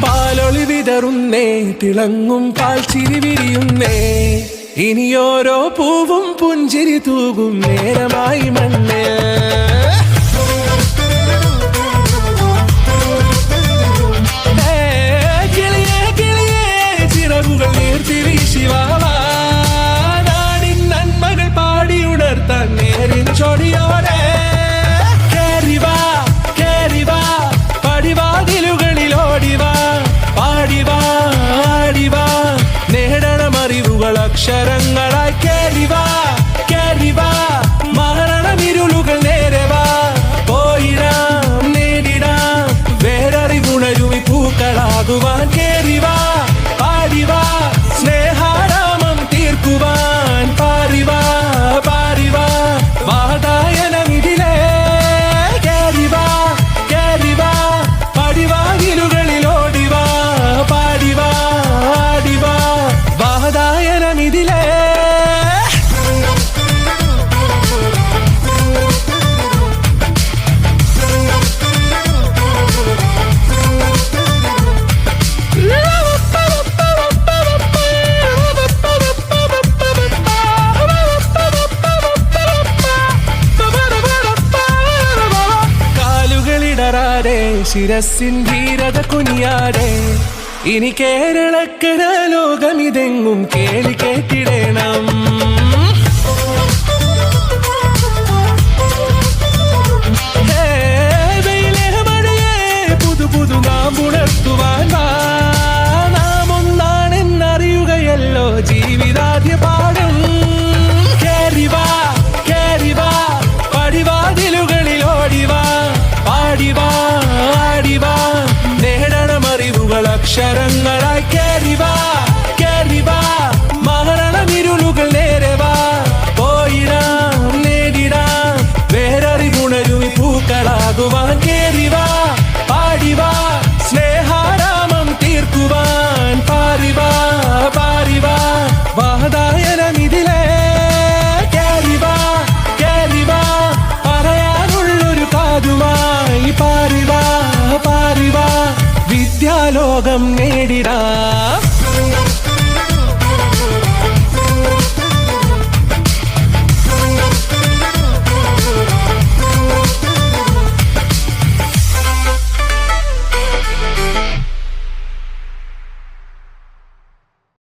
പാലൊളി വിതറുന്നേ, തിളങ്ങും പാൽ ചിരി വിരിയുന്നേ, ഇനിയോരോ പൂവും പുഞ്ചിരി തൂകും നേരമായി മണ്ണേ. കിളിയേ കിളിയേ ചിറകുകൾ നീർത്തി വീശിവാവാ, നാടിൻ നന്മകൾ പാടിയുണർത്താൻ നേരിൻ ചൊടിയോടെ. കേറിവാ കേറിവാ പടിവാതിലുകളിലോടിവാ, പാടിവാ ആടിവാ നേടണമറിവുകൾ അക്ഷരങ്ങളായി. കേറിവാ കേറിവാ മരണമിരുളുകൾ നേരവാ, പോയിടാം നേടിടാം വേററിവുണരുമി പൂക്കളാകുവാൻ. കേറിവാ പാടിവാ സ്നേഹാരാമം തീർക്കുവാൻ, പാറിവാ പാറിവാ വാതായനമിതിലേ. കേറിവാ കേറിവാ പടിവാതിലുകളിലോടിവാ, പാടിവാ ആടിവാ വാതായനമിതിലേ. കാലുകളിടറാതെ ശിരസിൻ ധീരത കുനിയാടെ, ഇനി കേരളക്കര ലോകമിതെങ്ങും കേളി കേട്ടിടേണം.